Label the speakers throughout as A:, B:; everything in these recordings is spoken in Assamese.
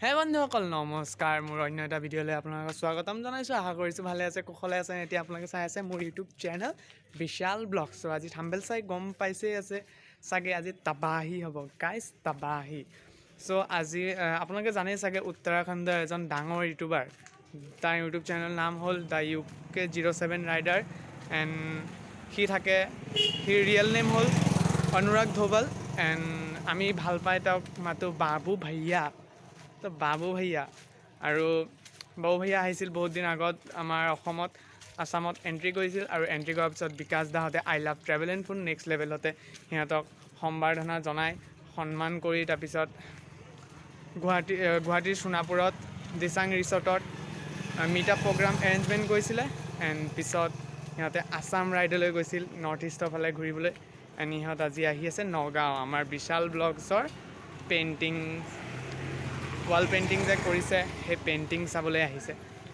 A: হে বন্ধুসকল নমস্কাৰ মোৰ অন্য এটা ভিডিঅ'লৈ আপোনালোকক স্বাগতম জনাইছোঁ আশা কৰিছোঁ ভালে আছে কুশলে আছে এতিয়া আপোনালোকে চাই আছে মোৰ ইউটিউব চেনেল বিশাল ব্লগছ চ' আজি থাম্বনেইল চাই গম পাইছেই আছে চাগে আজি তাবাহি হ'ব গাইজ তাবাহি চ' আজি আপোনালোকে জানেই চাগে উত্তৰাখণ্ডৰ এজন ডাঙৰ ইউটিউবাৰ তাৰ ইউটিউব চেনেলৰ নাম হ'ল দ্য UK07 ৰাইডাৰ এণ্ড সি ৰিয়েল নেম হ'ল অনুৰাগ ধোবাল এণ্ড আমি ভাল পাই তেওঁক মাতো বাবু ভাইয়া তো বাবু ভাইয়া আৰু বাবু ভাইয়া আহিছিল বহুত দিন আগত আমাৰ আসামত এণ্ট্ৰি কৰিছিল আৰু এণ্ট্ৰি কৰাৰ পিছত বিকাশ দাহঁতে I love travel and food next লেভেলতে সিহঁতক সম্বৰ্ধনা জনাই সন্মান কৰি তাৰপিছত গুৱাহাটীৰ সোণাপুৰত দিচাং ৰিচৰ্টত মিটআপ প্ৰগ্ৰাম এৰেঞ্জমেণ্ট কৰিছিলে এণ্ড পিছত সিহঁতে আসাম ৰাইডলৈ গৈছিল নৰ্থ ইষ্টৰ ফালে ঘূৰিবলৈ এণ্ড সিহঁত আজি আহি আছে নগাঁও আমাৰ বিশাল ব্লগছৰ পেইণ্টিং ৱাল পেইণ্টিং যে কৰিছে সেই পেইণ্টিং চাবলৈ আহিছে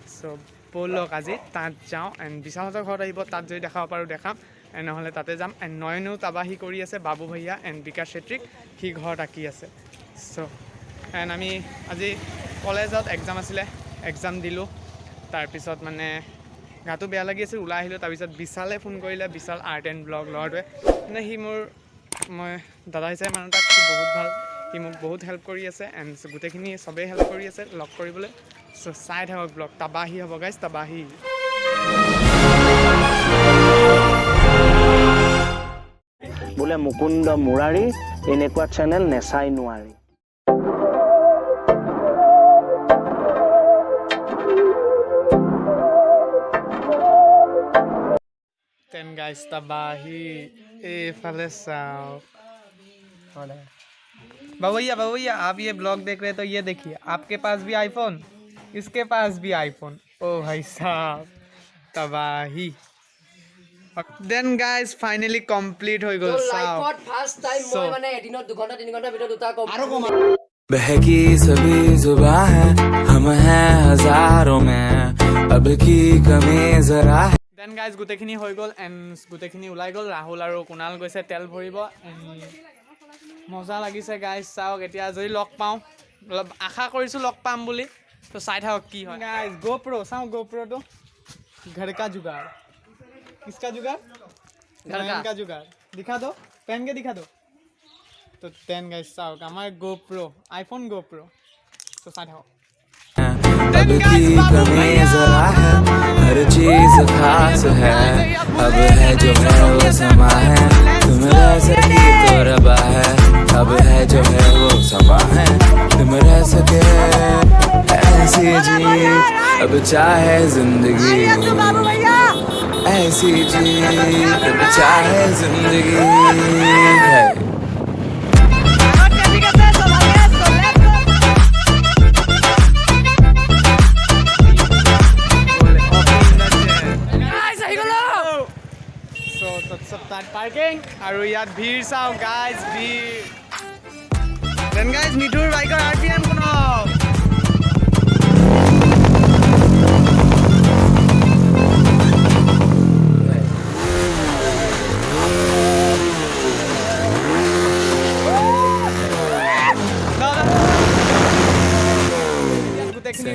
A: চ' ব'লক আজি তাত যাওঁ এণ্ড বিশালহঁতৰ ঘৰত আহিব তাত যদি দেখাব পাৰোঁ দেখাম এণ্ড নহ'লে তাতে যাম এণ্ড নয়নেও তাবাহি কৰি আছে বাবু ভাইয়া এণ্ড বিকাশ চেত্ৰীক সি ঘৰত আঁকি আছে চ' এণ্ড আমি আজি কলেজত এক্সাম আছিলে এক্সাম দিলোঁ তাৰপিছত মানে গাটো বেয়া লাগি আছিল ওলাই আহিলোঁ তাৰপিছত বিশালে ফোন কৰিলে বিশাল আৰ্ট এণ্ড ব্লগ ল'ৰাটোৱে মানে মই দাদা হিচাপে মানুহ তাক বহুত ভাল সি মোক বহুত হেল্প কৰি আছে এণ্ড গোটেইখিনি চবেই হেল্প কৰি আছে লগ কৰিবলৈ চ' চাই থাকক ব্লগ তাবাহি হ'ব গাইজ তাবাহি
B: বোলে মুকুন্দ মুৰাৰী এনেকুৱা চেনেল নেচাই নোৱাৰি
A: Then guys tabahi এইফালে চাওক भैया आप ये ब्लॉग देख रहे हैं तो ये देखिए आपके पास भी आईफोन इसके पास भी आईफोन ओ भाई साहब तबाही देन गाइस फाइनली कंप्लीट हो गल
C: लाइफत फर्स्ट टाइम মই মানে এদিনত 2 ঘন্টা 3 ঘন্টা ভিডিও দুটা কম
D: बहकी सभी जुबां है हम हैं हजारों में अब की कमी जरा है
A: देन गाइस गुटेखिनि হৈ গল এন্ড গুটেখিনি ওলাই গল ৰাহুল আৰু কুনাল গৈছে তেল ভৰিব মজা লাগিছে গাইস চাওক এতিয়া যদি লগ পাওঁ অলপ আশা কৰিছো লগ পাম বুলি তো চাই থাকক কি হয় গাইস গোপ্ৰো চাও গোপ্ৰোটো घर का जुगाड़ किसका जुगाड़ घर का जुगाड़ दिखा दो पहन के दिखा दो तो टेन गाइस चाওক আমাৰ गोप्रो आईफोन गोप्रो तो चाই থাকক
D: अब की कमी जरा है हर चीज खास है अब है जो है वो समा है तुम रह सकी तो रबा है अब है जो है वो समा है तुम रह सके ऐसी जीत अब चाहे जिंदगी ऐसी जीत अब चाहे जिंदगी है
A: पार्किंग और यार भीड़ चाও गाइस भीड़ देन गाइस मिठुर बाइकर आरपीएम कोनो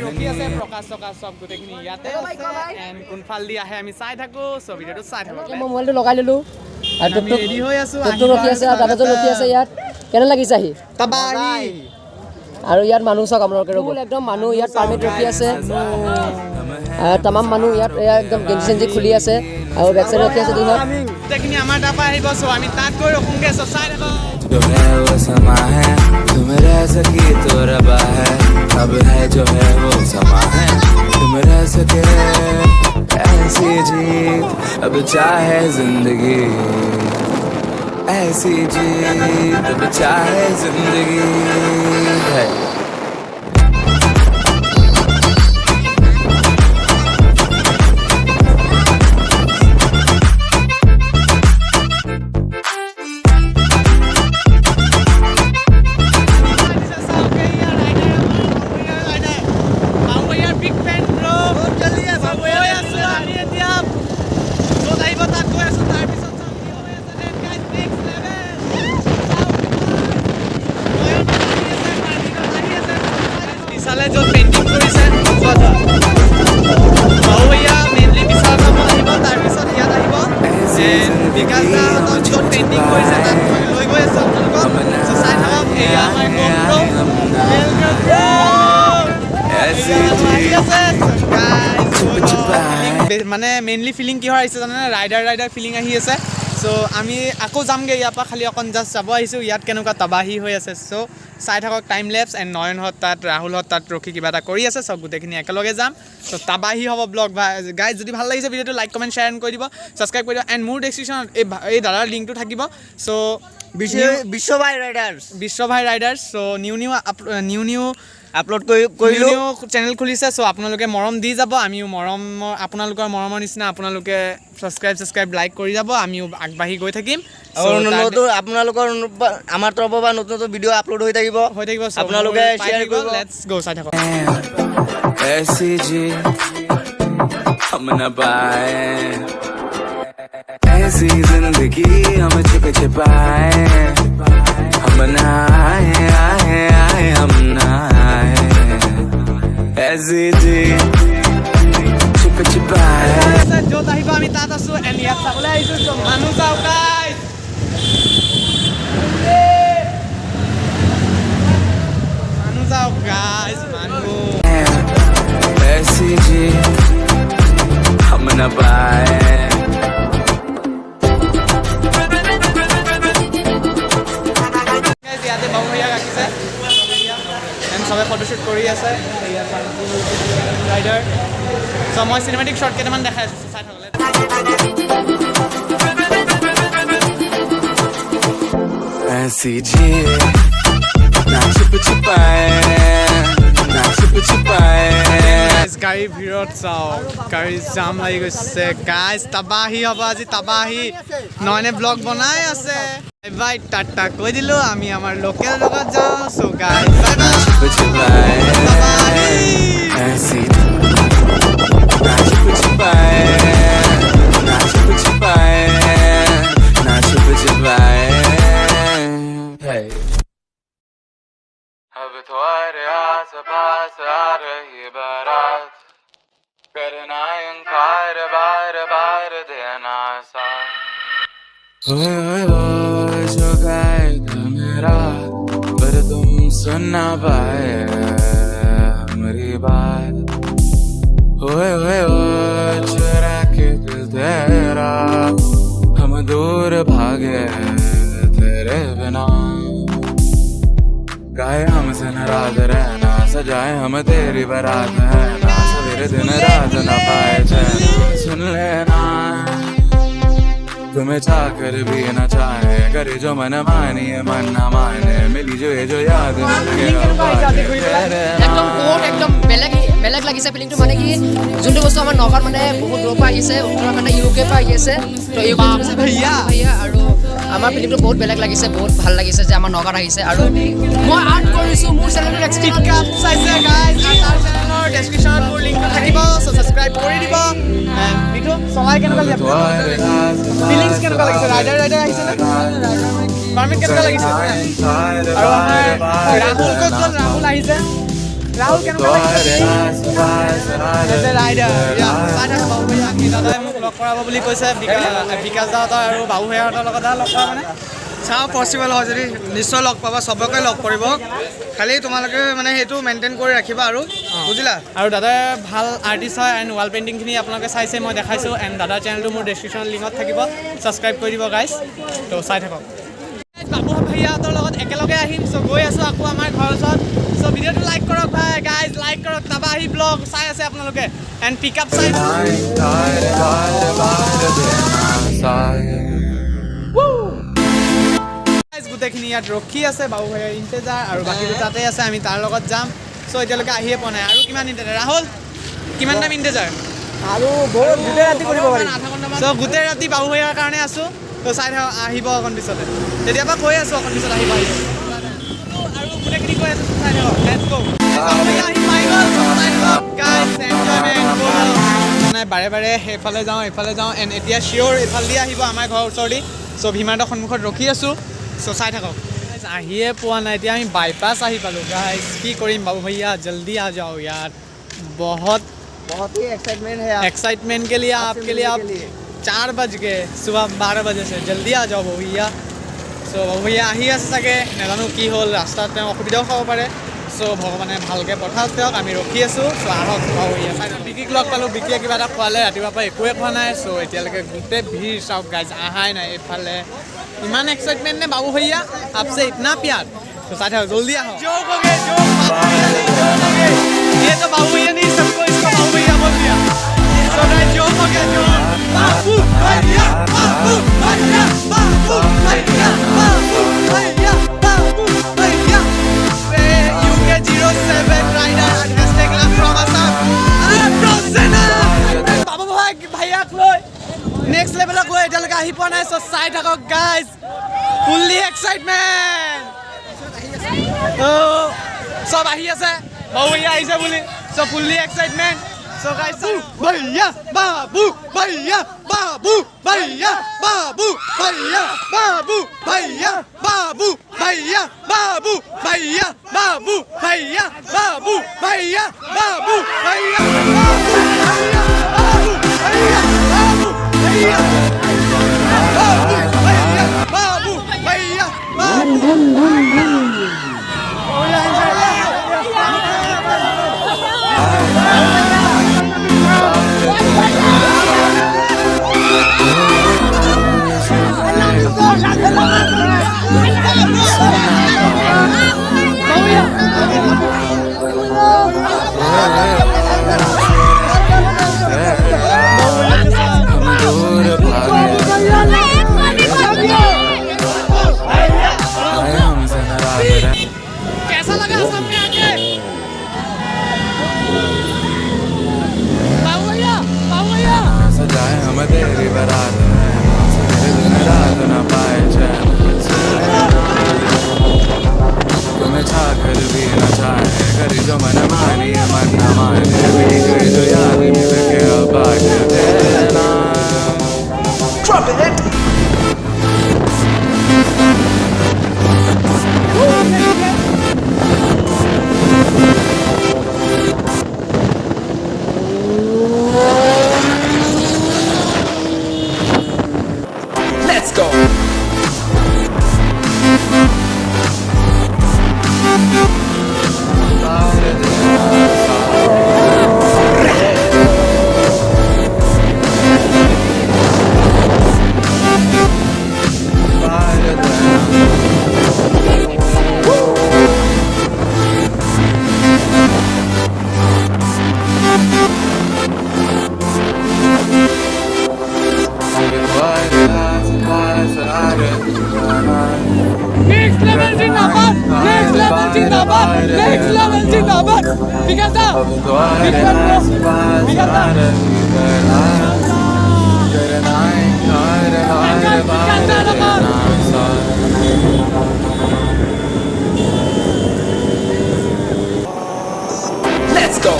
A: ৰখি আছে প্ৰকাশ সব গোটেইখিনি ইয়াতে এণ্ড কোনফাল দি আহে আমি চাই থাকো সব ভিডিঅ'টো চাই থাকো
C: মই মোবাইলটো লগাই ললো আৰু
A: আমি ৰেডি হৈ আছো
C: তো ৰখি আছে আৰু দাদাটো ৰখি আছে ইয়াত কেনে লাগিছে আহি
A: তাবাহি
C: আৰু ইয়াত মানুহ চাওক আপোনালোকে ৰ'ব একদম মানুহ ইয়াত পাৰ্মিট ৰখি আছে তামাম মানুহ ইয়াত একদম গেঞ্জি চেঞ্জি খুলি আছে আৰু বেক চাইড ৰখি আছে দুইখন
A: গোটেইখিনি আমাৰ তাৰপৰা আহিব চ' আমি তাত গৈ ৰখোঁগে চ' চাই থাকো
D: जो है वो समा है तुम रह सकी तो रबा है अब है जो है वो समा है तुम रह सके ऐसी जीत अब चाहे जिंदगी ऐसी जीत अब चाहे जिंदगी है
A: পিছালে য'ত পেইণ্টিং কৰিছে বাবু ভৈয়া মেইনলি পিছাৰ কামত আহিব তাৰপিছত ইয়াত আহিব বিকাশ দাহঁতক য'ত পেইণ্টিং কৰিছে তাত মই লৈ গৈ আছোঁ আপোনালোকক চ' চাই থাকক এয়া আমাৰ মানে মেইনলি ফিলিং কিহৰ আহিছে জানেনে ৰাইডাৰ ফিলিং আহি আছে চ' আমি আকৌ যামগৈ ইয়াৰ পৰা খালি অকণ জাষ্ট যাব আহিছোঁ ইয়াত কেনেকুৱা তাবাহী হৈ আছে চ' চাই থাকক টাইম লেপছ এণ্ড নয়নহঁত তাত ৰাহুলহঁত তাত ৰখি কিবা এটা কৰি আছে চব গোটেইখিনি একেলগে যাম চ' তাবাহী হ'ব ব্লগ বা গাইজ যদি ভাল লাগিছে ভিডিঅ'টো লাইক কমেণ্ট শ্বেয়াৰ কৰি দিব ছাবস্ক্ৰাইব কৰি দিব এণ্ড মোৰ ডেছক্ৰিপশ্যনত এই দাদাৰ লিংকটো থাকিব চ' বিশ্বভাই ৰাইডাৰ্ছ চ' নিউ
E: আপলোড কৰিলোঁ
A: চেনেল খুলিছে চ' আপোনালোকে মৰম দি যাব আমিও আপোনালোকৰ মৰমৰ নিচিনা আপোনালোকে ছাবস্ক্ৰাইব লাইক কৰি যাব আমিও আগবাঢ়ি গৈ থাকিম
E: নতুন আপোনালোকৰ আমাৰ তৰফৰ পৰা নতুন ভিডিঅ' আপলোড হৈ থাকিব আপোনালোকে শ্বেয়াৰ কৰিব
A: লেটছ গো চাই থাকক
D: ऐसी जी हम न पाए ऐसी जिंदगी हम छिपाए हम ना आए हम ना आए ऐसी जी छिपाए
A: য'ত আহিব আমি তাত আছোঁ এণ্ড ইয়াত চাবলৈ আহিছোঁ চ' মানুহ চাওক গাইজ মানুহ চাওক গাইজ মানুহ
D: ऐसी जी हम न पाए
A: ইয়াতে বাবু ভৈয়াক ৰাখিছে এণ্ড চবে ফটোশ্বুট কৰি আছে ৰাইডাৰ চ' মই চিনেমেটিক শ্বৰ্ট কেইটামান দেখাই আছোঁ চাই থাকলে
D: ऐसी जी ना छिपाए
A: গাড়ীৰ ভিৰত চাওক গাড়ীৰ জাম লাগি গৈছে গাইজ তাবাহী হ'ব আজি তাবাহী নয়নে ব্লগ বনাই আছে বাই টাটা কৈ দিলোঁ আমি আমাৰ লোকেল লগত যাওঁ চ' গাইজ
D: ऐसी ना छिपाए अब तुम्हारे आस पास आ रही बारात करना इनकार बार बार देना सा जो गायक मेरा पर तुम सुन ना पाए हमारी बात ओए चुरा के दिल तेरा हम दूर भागे तेरे बिना गाए हमसे नाराज रहना सजाए हम तेरी बारात है ना सवेरे दिन रात न पाए चैन सुन लेना तुम्हें चाहकर भी न चाहे करे जो मन मानी मन न माने मिली जो ये जो याद
C: একদম বেলেগ লাগিছে ফিলিংটো মানে কি যোনটো বস্তু আমাৰ নগাঁৱত মানে বহুত দূৰৰ পৰা আহিছে উত্তৰাখণ্ড ইউকে পৰা আহি আছে তো ভৈয়া আৰু আমাৰ ফিলিংটো বহুত বেলেগ লাগিছে বহুত ভাল লাগিছে যে আমাৰ নগাঁৱত আহিছে আৰু মই আৰ্ট কৰিছোঁ মোৰ চেনেলৰ
A: কাপ চাইছে গাইজ আৰু তাৰ চেনেলৰ ডেছক্ৰিপশ্যনত মোৰ লিংকটো থাকিব চ' ছাবস্ক্ৰাইব কৰি দিব বিটু চলাই কেনেকুৱা লাগিছে ফিলিংছ কেনেকুৱা লাগিছে ৰাইডাৰ আহিছেনে পাৰ্মিট কেনেকুৱা লাগিছে আৰু আমাৰ ৰাহুল ক'ত গ'ল ৰাহুল আহিছে ৰাহুল কেনেকুৱা লাগিছে ৰাইডাৰ চাই থাকক বাবু ভৈয়াক দাদাই মোক লগ কৰাব বুলি কৈছে বিকাশ দাহঁতৰ আৰু বাবু ভৈয়াহঁতৰ লগত লগ কৰা মানে
E: চাওঁ পচিবল হয় যদি নিশ্চয় লগ পাবা চবকে লগ কৰিব খালি তোমালোকে মানে সেইটো মেইনটেইন কৰি ৰাখিবা আৰু বুজিলা
A: আৰু দাদাই ভাল আৰ্টিষ্ট হয় এণ্ড ৱাল পেইণ্টিংখিনি আপোনালোকে চাইছে মই দেখাইছোঁ এণ্ড দাদাৰ চেনেলটো মোৰ ডেছক্ৰিপশ্যন লিংকত থাকিব ছাবস্ক্ৰাইব কৰি দিব গাইজ তো চাই থাকক বাবু ভৈয়াহঁতৰ লগত একেলগে আহিম চ' গৈ আছোঁ আকৌ আমাৰ ঘৰৰ ওচৰত চ' ভিডিঅ'টো লাইক কৰক ভাই গাইজ লাইক কৰক তাবাহী ব্লগ চাই আছে আপোনালোকে এণ্ড পিক আপ চাই গোটেইখিনি ইয়াত ৰখি আছে বাবু ভৈয়াৰ ইণ্টেজাৰ আৰু বাকীটো তাতে আছে আমি তাৰ লগত যাম চ' এতিয়ালৈকে আহিয়ে পোৱা নাই আৰু কিমান ইণ্টেজাৰ ৰাহুল কিমান টাইম ইণ্টেজাৰ
E: আৰু বহুত গোটেই ৰাতি কৰিব পাৰিম
A: চ' গোটেই ৰাতি বাবু ভৈয়াৰ কাৰণে আছোঁ তো চাই থাকক আহিব অকণ পিছতে তেতিয়াৰ পৰা কৈ আছোঁ অকণ পিছত আহিব আৰু গোটেইখিনি কৈ আছোঁ চাই থাকক লেটছ গো মানে বাৰে বাৰে সেইফালে যাওঁ এণ্ড এতিয়া চিয়'ৰ এইফালে দি আহিব আমাৰ ঘৰৰ ওচৰেদি চ' ভীমাৰ্টৰ সন্মুখত ৰখি আছোঁ চ' চাই থাকক আহিয়ে পোৱা নাই এতিয়া আমি বাইপাছ আহি পালোঁ গাইজ কি কৰিম বাবু भैया जल्दी आ जाओ यार बहुत
E: ही एक्साइटमेंट है
A: एक्साइटमेंट के लिए आपके लिए आप 4 बज गए सुबह 12 बजे से जल्दी आ जाओ बाबू भैया सो बाबू भैया আহি আছে চাগে নাজানো কি হ'ল ৰাস্তাত তেওঁ অসুবিধাও খাব পাৰে সো ভগৱানে ভালকৈ পঠাওক তেওঁক আমি ৰখি আছোঁ সো আহক বাবু भैया বিকিক লগ পালোঁ বিকিয়ে কিবা এটা খোৱালে ৰাতিপুৱাৰ পৰা একোৱে খোৱা নাই সো এতিয়ালৈকে গোটেই ভিৰ চাওক গাইজ আহাই নাই এইফালে इमान एक्साइटमेंट ने बाबू भैया आपसे इतना प्यार तो साथ है जल्दी आओ जोक हो गए ये तो बाबू भैया नहीं सबको इसको बाबू भैया बोल दिया सो गाइस जोक हो गया जो बाबू Bhaiya Babu Bhaiya Babu Bhaiya Babu Bhaiya Babu Bhaiya UK 07 rider hashtag love from Assam Babu Bhaiya क्लोय नेक्स्ट लेवलक লৈ এতিয়ালৈকে আহি পোৱা নাই সো চাই থাকক গাইজ ফুললি এক্সাইটমেণ্ট সব আহি আছে বাবু ভैया আহিছে বুলি so fully excitement so guys भैया बाबू भैया बाबू भैया बाबू भैया बाबू भैया बाबू भैया बाबू भैया बाबू भैया बाबू भैया बाबू भैया बाबू भैया कैसा लगा सामने आके बाबू भैया
D: सजाए हम तेरी बारात में दिन रात न पाए चैन तुम्हें चाकर भी न चाहे करी जो मन मानी मन न माने भी गई जो याद मिल के अब आज देना Drop it! Let's go!
A: Next level जिंदाबाद next level जिंदाबाद next level जिंदाबाद बिगड़ता
D: Let's go!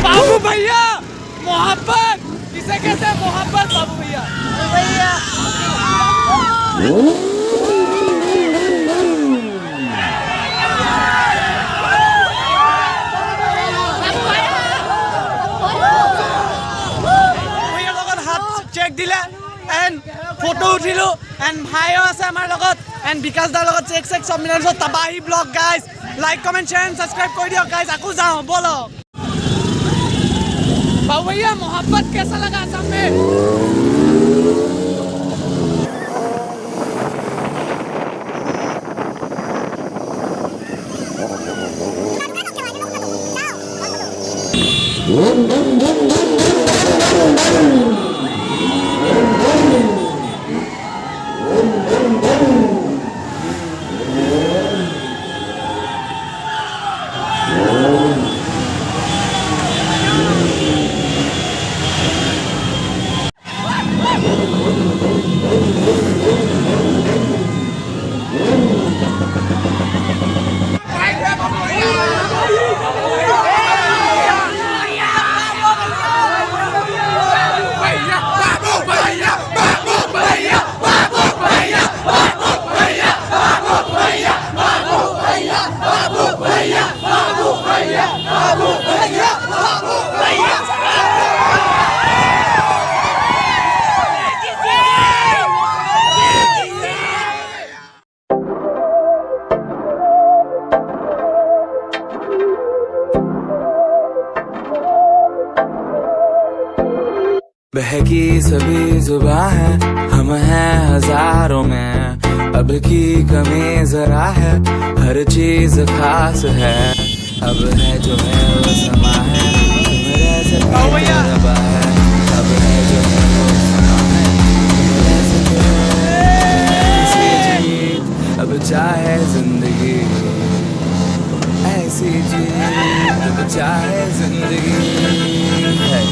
A: बाबू भैया मोहब्बत किसे कहते हैं मोहब्बत बाबू भैया भैया লগত হাত চেক দিলে এণ্ড ফটো উঠিলোঁ এণ্ড ভাইও আছে আমাৰ লগত এণ্ড বিকাশ দাৰ লগত চেক চেক সব মিলাই তাবাহি blog guys like comment share and subscribe কৰি দিয়ক গাইজ আকৌ যাওঁ বলক बाबू भैया मोहब्बत कैसा लगा असम में
D: बहकी सभी जुबां है, हम हैं हजारों में, अब की कमी जरा है, हर चीज खास है, अब है जो है वो समा है, तुम रह सके तो रबा है, अब है जो है वो समा है, तुम रह सके ऐसी जीत, अब चाहे जिंदगी ऐसी जीत, अब चाहे जिंदगी है।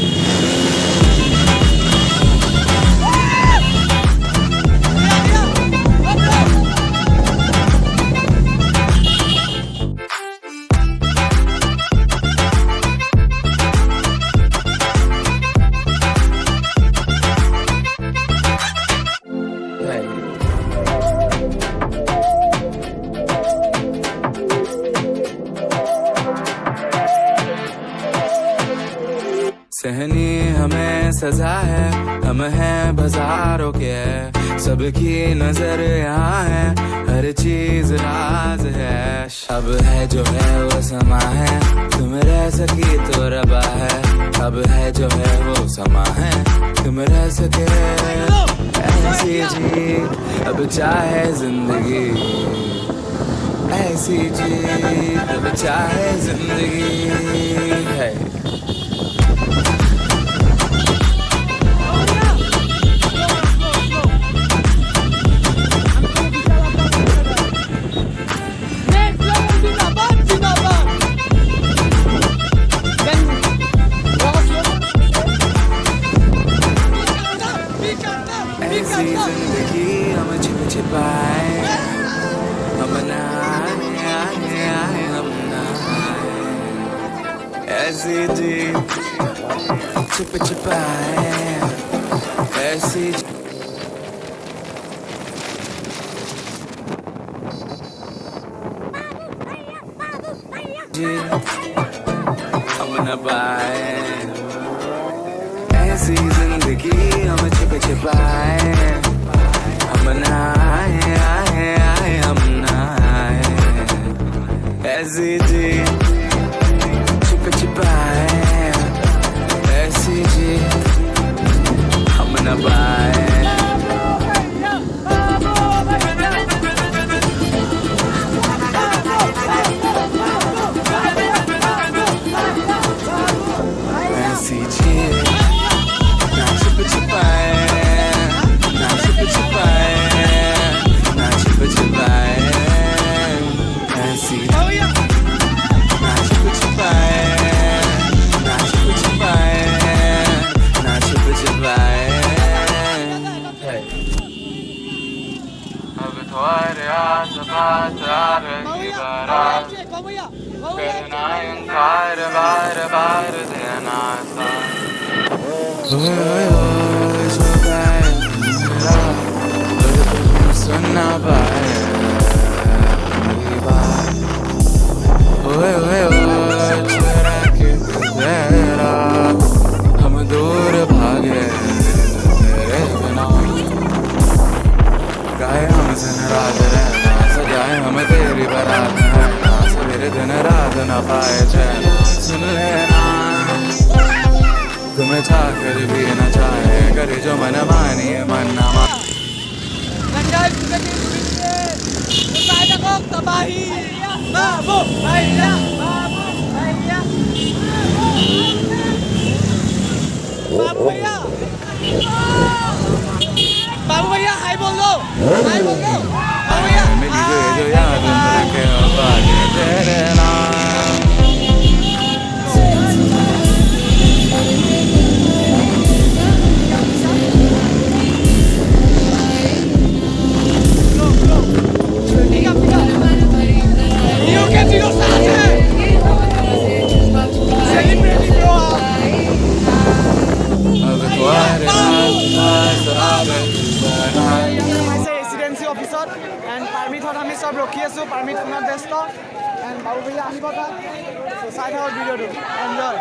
D: सहनी हमें सजा है, हम हैं बाजारों के, सबकी नजर यहाँ है, हर चीज राज है, अब है जो है वो समा है, तुम रह सकी तो रबा है, अब है जो है वो समा है, तुम रह सके ऐसी जीत, अब चाहे जिंदगी ऐसी जीत, अब चाहे जिंदगी है। ऐसी जिंदगी हम छिप छिपाए, हम नहाए हम नहाए, ऐसी जी छिप छिपाए, ऐसी जी हम न पाए, ऐसी जिंदगी हम छिप छिपाए, हम नहाए आए हम नहाए, ऐसी जी छिप छिपाए, ऐसी जी हम न पाए। ऐसी जी ना छिप छिपाए, ना छिप छिपाए, ना छिप छिपाए, ऐसी ना छिप छिपाए, ना छिप छिपाए, ना छिप छिपाए। अब तुम्हारे आस-पास आ रही बारात, करना इनकार बार बार देना साथ। सुनना पाए चुरा के तेरा, हम दूर भागे तेरे बिना, गाए हम दिन रात रहना, सजाए हम तेरी बारात रहना, सवेरे दिन रात न पाए चैन, सुन लेना तुम्हें चाहकर भी न चाहे, करे जो मन मानी मन न माने।
E: तबाही बाबू भैया, बाबू भैया, बाबू भैया हाय बोल दो, हाय बोल दो बाबू भैया।
D: मिली जो याद रखे बातें तेरे नाम,
A: ৰেচিডেঞ্চি অফিচত এণ্ড পাৰ্মিটত আমি চব ৰখি আছোঁ, পাৰ্মিটখনত ব্যস্ত এণ্ড বাবু ভৈয়া আহিব তাত, চাই থাকক ভিডিঅ'টো, এনজয়।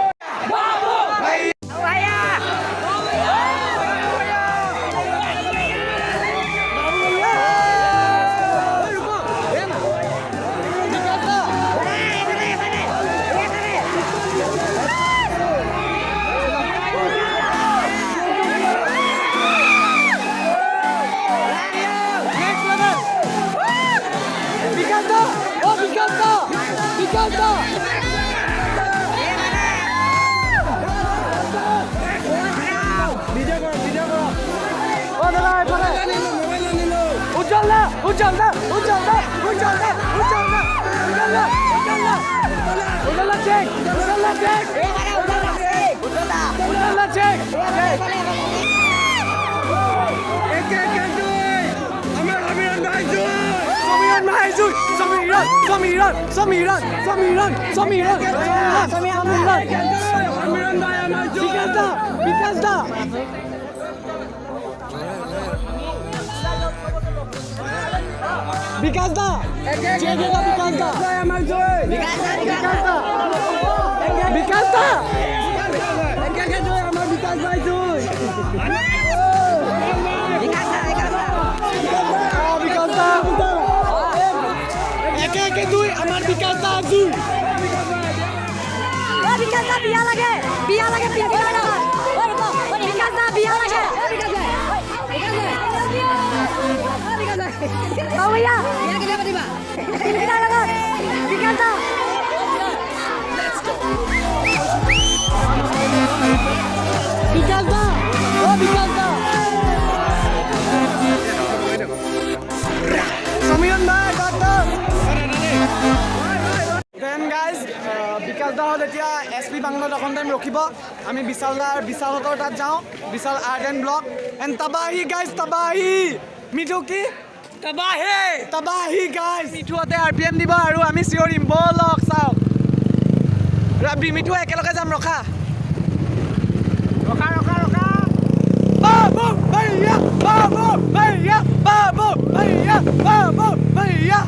A: Then guys, বিকাশ দা হল এতিয়া SP বাংলাত অকণ টাইম ৰখিব আমি বিশালহঁতৰ তাত যাওঁ Bishal art and blog and তাবাহি গাইজ তাবাহি মিঠু কি তাবাহি গাইজ মিঠুহঁতে RPM দিব আৰু আমি চিঞৰিম ব'লক চাওক মিঠু একেলগে যাম ৰখা বাবু ভৈয়া বাবু ভৈয়া বাবু ভৈয়া বাবু ভৈয়া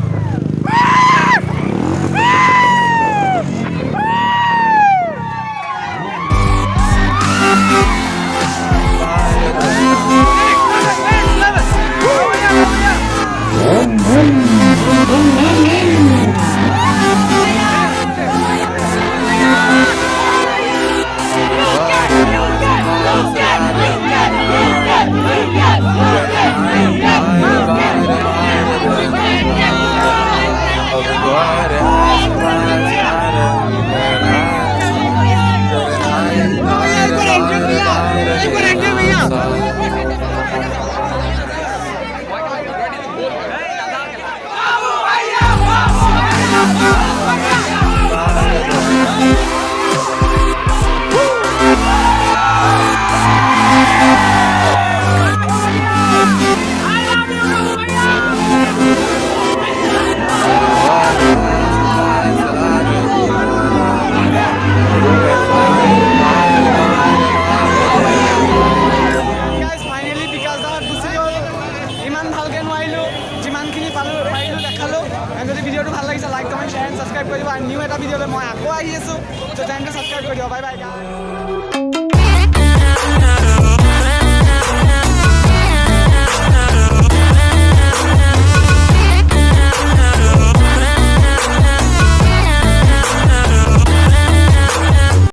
A: যদি ভিডিওটো ভাল লাগিছে like comment share and subscribe কৰি দিব আৰু নিউ এটা ভিডিঅ'লৈ মই আকৌ আহি আছোঁ ত' চেনেলটো ছাবস্ক্ৰাইব কৰি দিব বাই বাই।